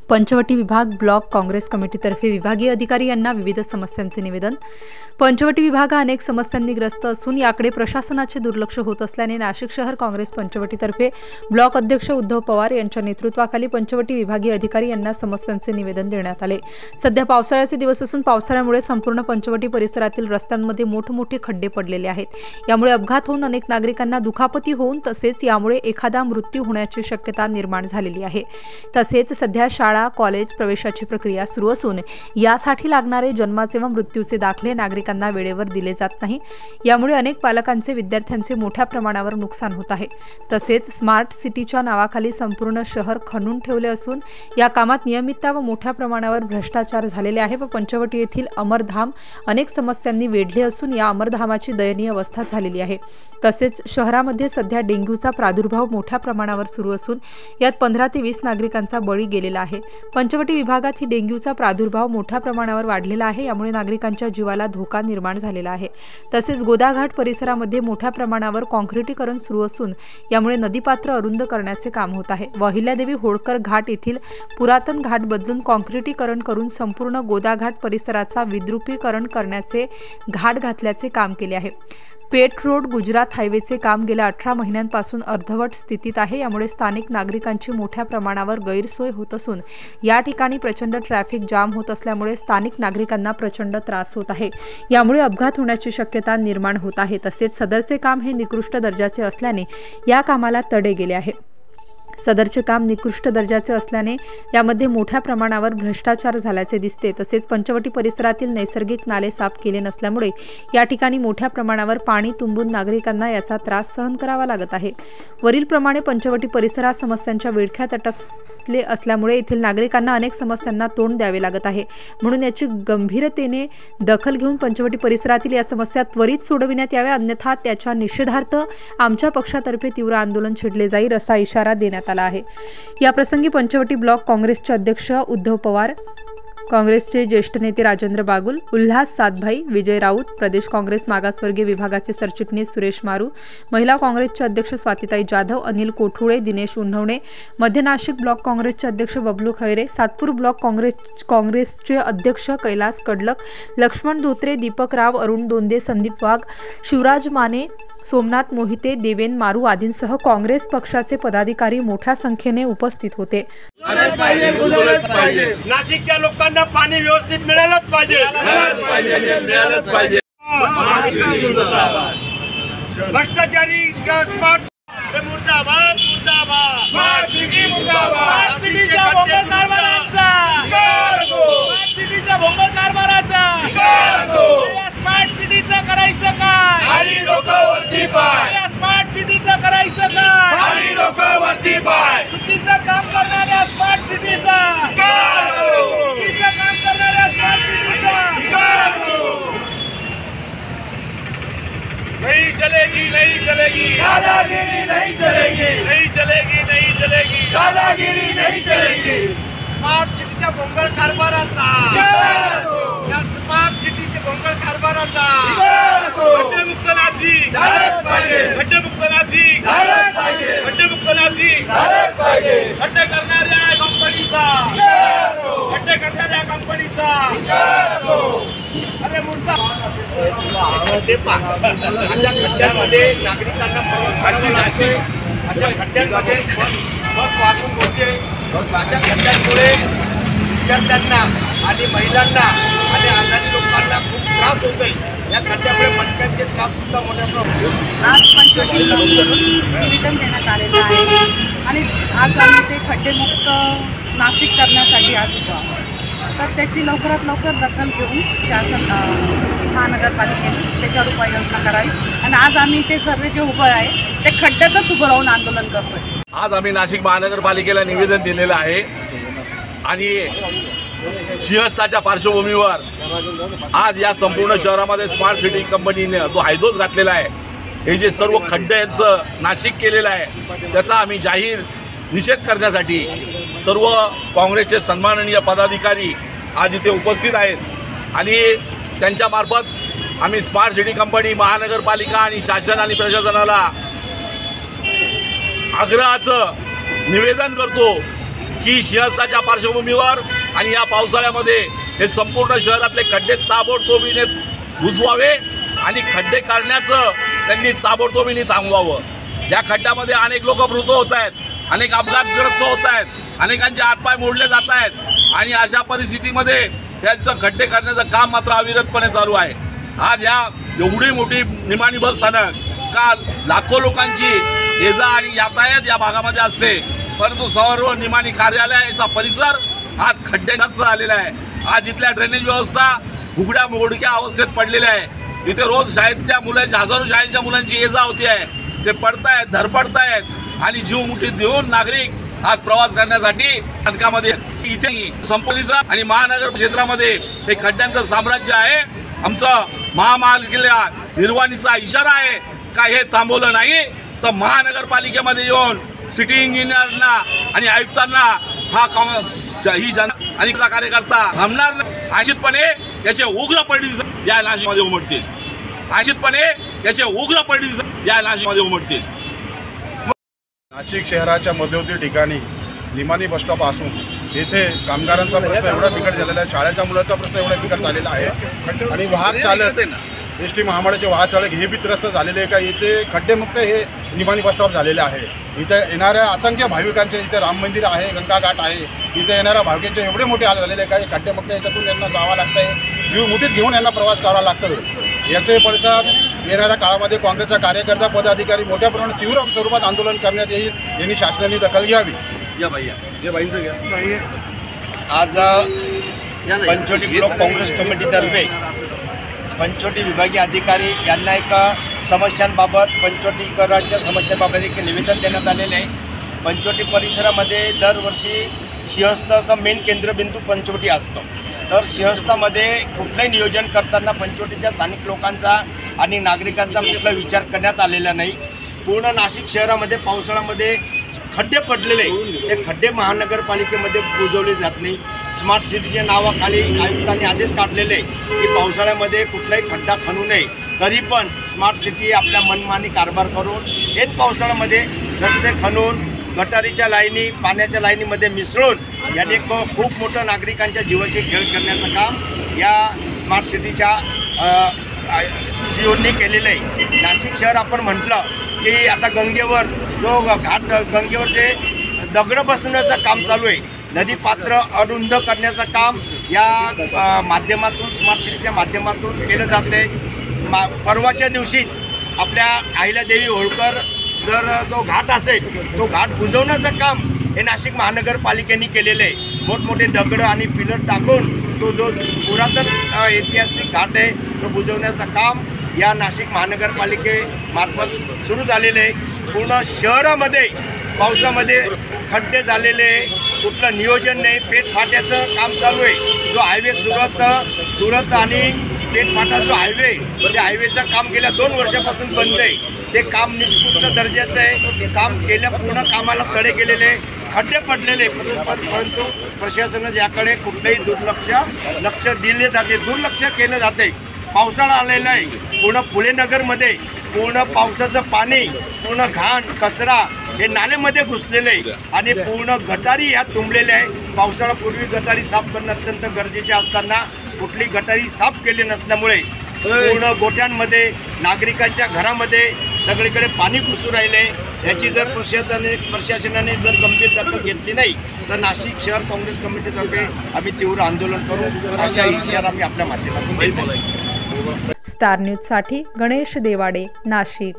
पंचवटी विभाग ब्लॉक काँग्रेस कमिटीतर्फे विभागीय अधिकारी यांना विविध समस्यांचे निवेदन। पंचवटी विभाग अनेक समस्यांनी ग्रस्त असून याकडे प्रशासनाचे दुर्लक्ष होत असल्याने नाशिक शहर काँग्रेस पंचवटीतर्फे ब्लॉक अध्यक्ष उद्धव पवार यांच्या नेतृत्वाखाली पंचवटी विभागीय अधिकारी यांना समस्यांचे निवेदन देण्यात आले। सध्या पावसाळ्याचे दिवस असून पावसाळ्यामुळे संपूर्ण पंचवटी परिसरातील रस्त्यांमध्ये मोठमोठे खड्डे पडलेले आहेत। यामुळे अपघात होऊन अनेक नागरिकांना दुखापती होऊन तसेच यामुळे एखादा मृत्यू होण्याची शक्यता निर्माण झालेली आहे। तसेच सध्या शाळा कॉलेज प्रवेशाची प्रक्रिया सुरू असून यासाठी लागणारे जन्माचे व मृत्यूचे दाखले नागरिकांना वेळेवर दिले जात नाही। यामुळे अनेक पालकांचे विद्यार्थ्यांचे मोठ्या प्रमाणावर नुकसान होत आहे। तसेच स्मार्ट सिटीच्या नावाखाली संपूर्ण शहर खणून ठेवले असून या कामात नियमितता व मोठ्या प्रमाणावर भ्रष्टाचार झालेले आहे व पंचवटी येथील अमरधाम अनेक समस्यांनी वेढले असून या अमरधामाची दयनीय अवस्था झालेली आहे। तसेच शहरामध्ये सध्या डेंग्यूचा प्रादुर्भाव मोठ्या प्रमाणावर सुरू असून यात 15 ते 20 नागरिकांचा बळी गेलेला आहे। पंचवटी विभागात ही डेंग्यूचा प्रादुर्भाव मोठ्या प्रमाणावर वाढलेला आहे। यामुळे नागरिकांच्या जीवाला धोका निर्माण झालेला आहे। तसेच गोदाघाट परिसरामध्ये मोठ्या प्रमाणावर काँक्रिटीकरण सुरू असून यामुळे नदीपात्र अरुंद करण्याचे काम होत आहे। अहिल्यादेवी होळकर घाट येथील पुरातन घाट बदलून काँक्रिटीकरण करून संपूर्ण गोदाघाट परिसराचा विद्रुपीकरण करण्याचे घाट घातल्याचे काम केले आहे। पेठ रोड गुजरात हायवेचे काम गेल्या 18 महिन्यांपासून अर्धवट स्थितीत आहे। यामुळे स्थानिक नागरिकांची मोठ्या प्रमाणावर गैरसोय होत असून या ठिकाणी प्रचंड ट्रॅफिक जाम होत असल्यामुळे स्थानिक नागरिकांना प्रचंड त्रास होत आहे। यामुळे अपघात होण्याची शक्यता निर्माण होत आहे। तसेच सदरचे काम हे निकृष्ट दर्जाचे असल्याने या कामाला तडे गेले आहे। सदरचे काम निकृष्ट दर्जाचे असल्याने यामध्ये मोठ्या प्रमाणावर भ्रष्टाचार झाल्याचे दिसते। तसेच पंचवटी परिसरातील नैसर्गिक नाले साफ केले नसल्यामुळे या ठिकाणी मोठ्या प्रमाणावर पाणी तुंबून नागरिकांना याचा त्रास सहन करावा लागत आहे। वरील प्रमाणे पंचवटी परिसरात समस्यांच्या विळख्यात अटकले असल्यामुळे येथील नागरिकांना अनेक समस्यांना तोंड द्यावे लागत आहे। म्हणून याची गंभीरतेने दखल घेऊन पंचवटी परिसरातील या समस्या त्वरित सोडविण्यात याव्या, अन्यथा त्याच्या निषेधार्थ आमच्या पक्षातर्फे तीव्र आंदोलन छेडले जाईल असा इशारा देण्यात आला आहे। या प्रसंगी पंचवटी ब्लॉक काँग्रेसचे अध्यक्ष उद्धव पवार, काँग्रेसचे ज्येष्ठ नेते राजेंद्र बागुल, उल्हास सातभाई, विजय राऊत, प्रदेश काँग्रेस मागासवर्गीय विभागाचे सरचिटणीस सुरेश मारू, महिला काँग्रेसचे अध्यक्ष स्वातीताई जाधव, अनिल कोठुळे, दिनेश उन्हवणे, मध्य नाशिक ब्लॉक काँग्रेसचे अध्यक्ष बबलू खैरे, सातपूर ब्लॉक काँग्रेसचे अध्यक्ष कैलास कडलक, लक्ष्मण धोत्रे, दीपक राव, अरुण दोंदे, संदीप वाघ, शिवराज माने, सोमनाथ मोहिते, देवेन मारू आदींसह काँग्रेस पक्षाचे पदाधिकारी मोठ्या संख्येने उपस्थित होते। नाशिकच्या लोकांना पाणी व्यवस्थित मिळालंच पाहिजे। भ्रष्टाचारी मुर्दाबाद मुर्दाबाद स्मार्ट सिटी मुर्दाबाद। सिटीच्या भोंगळ कारभाराचा सिटीच्या भोंगळ कारभाराचा स्मार्ट सिटीचं करायचं काय? खाली डोकं वरती पाय। स्मार्ट सिटीचं करायचं काय? खाली डोकं वरती पाय। चुकीचं काम करणाऱ्या स्मार्ट सिटीचा चुकीचं काम करणाऱ्या स्मार्ट सिटीचा नहीं चलेगी नहीं चलेगी दादागिरी नहीं चलेगी नहीं चलेगी नहीं चलेगी दादागिरी नहीं चलेगी। स्मार्ट सिटीच्या भोंगळ कारभाराचा या स्मार्ट सिटीच्या भोंगळ कारभाराचा खड्डेमुक्त नाशिक झालंच पाहिजे। खड्डेमुक्त नाशिक झालंच पाहिजे। खड्डेमुक्त नाशिक झालंच पाहिजे। खड्डे करणाऱ्या कंपनीचा खड्डे करणाऱ्या कंपनीचा अरे मुर्दा अशा खड्ड्यांमध्ये नागरिकांना प्रवास करावा लागतोय। अशा खड्ड्यांमध्ये बस वाहतूक होते। अशा खड्ड्यांमुळे विद्यार्थ्यांना आणि महिलांना आणि आजारी लोकांना खूप त्रास होतोय। या खड्ड्यामुळे मटक्यांचे त्रास सुद्धा मोठ्या प्रमाणात आज पंचवटी निवेदन देण्यात आलेलं आहे आणि आज आम्ही ते खड्डेमुक्त नाशिक करण्यासाठी आज उभा तर त्याची लवकरात लवकर दखल घेऊन शासन महानगरपालिकेने त्याच्यावर उपाययोजना करावी आणि आज आम्ही ते सर्व जे उभं आहे ते खड्ड्यातच उभं राहून आंदोलन करतोय। आज आम्ही नाशिक महानगरपालिकेला निवेदन दिलेलं आहे आणि सिंहस्थाच्या पार्श्वभूमीवर आज या संपूर्ण शहरामध्ये स्मार्ट सिटी कंपनीने जो हायदोस घातलेला आहे, हे जे सर्व खड्ड्यांचं नाशिक केलेलं आहे त्याचा आम्ही जाहीर निषेध करण्यासाठी सर्व काँग्रेसचे सन्माननीय पदाधिकारी आज इथे उपस्थित आहेत आणि त्यांच्यामार्फत आम्ही स्मार्ट सिटी कंपनी, महानगरपालिका आणि शासन आणि प्रशासनाला आग्रहाचं निवेदन करतो की सिंहस्थाच्या पार्श्वभूमीवर आणि या पावसाळ्यामध्ये हे संपूर्ण शहरातले खड्डे ताबडतोबीने बुजवावे आणि खड्डे काढण्याचं त्यांनी ताबडतोबीने थांबवावं। या खड्ड्यामध्ये अनेक लोक मृत होत आहेत, अनेक अपघातग्रस्त होत आहेत, अनेकांचे हातपाय मोडले जात आहेत आणि अशा परिस्थितीमध्ये त्यांचं खड्डे करण्याचं काम मात्र अविरतपणे चालू आहे। आज या एवढी मोठी निमाणी बस स्थानक का लाखो लोकांची ये जा आणि यातायात या भागामध्ये असते, परंतु सर्व निमाणी कार्यालयाचा परिसर आज खड्डेग्रस्त झालेला आहे। आज इथल्या ड्रेनेज व्यवस्था उघड्या मोडक्या अवस्थेत पडलेल्या आहे। इथे रोज शाळेच्या मुलांची हजारो शाळेच्या मुलांची ये जा होती आहे, ते पडतायत, धडपडतायत आणि जीव मुठीत देऊन नागरिक आज प्रवास करण्यासाठी स्थानकामध्ये इथे संपूर्ण आणि महानगर क्षेत्रामध्ये हे खड्ड्यांचं साम्राज्य आहे। आमचं महापालिकेला निर्वाणीचा इशारा आहे का हे थांबवलं नाही तर महानगरपालिकेमध्ये येऊन सिटी इंजिनियरना आणि आयुक्तांना ही जन आणि कार्यकर्ता थांबणार नाही। निश्चितपणे याचे उग्र परिणाम या नाशिकमध्ये उमटतील। निश्चितपणे याचे उग्र परिणाम या नाशिकमध्ये उमटतील। नाशिक शहराच्या मध्यवर्ती ठिकाणी निमाणी बस स्टॉप असून येथे कामगारांचा प्रश्न एवढा बिकट झालेला आहे, शाळेच्या मुलांचा प्रश्न एवढा बिकट झालेला आहे आणि वाहक चालक एस टी महामंडळाचे वाहक चालक हे बी त्रस्त झालेले आहे का इथे खड्डेमुक्त हे निमाणी बस स्टॉप झालेले आहे। इथे येणाऱ्या असंख्य भाविकांचे इथे राम मंदिर आहे, गंगा घाट आहे, इथे येणाऱ्या भाविकांचे एवढे मोठे हाल झालेले आहे का हे खड्डेमुक्त याच्यातून यांना जावं लागतं आहे, जीव मुठीत घेऊन यांना प्रवास करावा लागतं। याचे पडसाद येणाऱ्या काळामध्ये काँग्रेसचा कार्यकर्ता पदाधिकारी मोठ्या प्रमाणात तीव्र स्वरूपात आंदोलन करण्यात येईल, यांनी शासनाने दखल घ्यावी। आज पंचवटी ब्लॉक काँग्रेस कमिटीतर्फे पंचवटी विभागीय अधिकारी यांना एक समस्यांबाबत पंचवटीकरांच्या समस्यांबाबत एक निवेदन देण्यात आलेले आहे। पंचवटी परिसरामध्ये दरवर्षी सिंहस्थाचं मेन केंद्रबिंदू पंचवटी असतो, तर सिंहस्थामध्ये कुठलंही नियोजन करताना पंचवटीच्या स्थानिक लोकांचा आणि नागरिकांचा कुठला विचार करण्यात आलेला नाही। पूर्ण नाशिक शहरामध्ये पावसाळ्यामध्ये खड्डे पडलेले, ते खड्डे महानगरपालिकेमध्ये बुजवले जात नाही। स्मार्ट सिटीच्या नावाखाली आयुक्तांनी आदेश काढलेले की पावसाळ्यामध्ये कुठलाही खड्डा खणू नये, तरी पण स्मार्ट सिटी आपल्या मनमानी कारभार करून ऐन पावसाळ्यामध्ये रस्ते खणून गटारीच्या लाईनी पाण्याच्या लाईनीमध्ये मिसळून याने खूप मोठं नागरिकांच्या जीवाचे खेळ करण्याचं काम या स्मार्ट सिटीच्या सीओनी केलेलं आहे। नाशिक शहर आपण म्हटलं की आता गंगेवर जो घाट गंगेवर जे दगड बसवण्याचं काम चालू आहे, नदी पात्र अरुंद करण्याचं काम या माध्यमातून स्मार्ट सिटीच्या माध्यमातून केलं जाते। परवाच्या दिवशीच आपल्या अहिल्यादेवी होळकर जर जो घाट असेल तो घाट बुजवण्याचं काम हे नाशिक महानगरपालिकेने केलेलं आहे। मोठमोठे दगड आणि पिलर टाकून तो जो पुरातन ऐतिहासिक घाट आहे तो बुजवण्याचं काम या नाशिक महानगरपालिकेमार्फत सुरू झालेलं आहे। पूर्ण शहरामध्ये पावसामध्ये खड्डे झालेले, कुठलं नियोजन नाही, पेटफाट्याचं काम चालू आहे। जो हायवे सुरत आणि पेटफाटा जो हायवे त्या हायवेचं काम गेल्या 2 वर्षापासून बंद आहे। ते काम निकृष्ट दर्जाचं आहे, काम केल्या पूर्ण कामाला तडे गेलेले, खड्डे पडलेले, परंतु प्रशासनाने याकडे कुठलंही लक्ष दिले जाते, दुर्लक्ष केलं जाते। पावसाळा आलेला आहे, पूर्ण फुलेनगरमध्ये पूर्ण पावसाचं पाणी, पूर्ण घाण कचरा हे नाल्यामध्ये घुसलेलं आहे आणि पूर्ण गटारी ह्या तुंबलेल्या आहे। पावसाळ्यापूर्वी गटारी साफ करणं अत्यंत गरजेचे असताना कुठली गटारी साफ केली नसल्यामुळे पूर्ण गोठ्यांमध्ये नागरिकांच्या घरामध्ये सगळीकडे पाणी घुसू राहिले। याची जर प्रशासनाने जर गंभीर दखल घेतली नाही तर नाशिक शहर काँग्रेस कमिटीतर्फे आम्ही तीव्र आंदोलन करू, अशा इशारा आम्ही आपल्या माध्यमातून देतो। स्टार न्यूजसाठी गणेश देवाडे, नाशिक।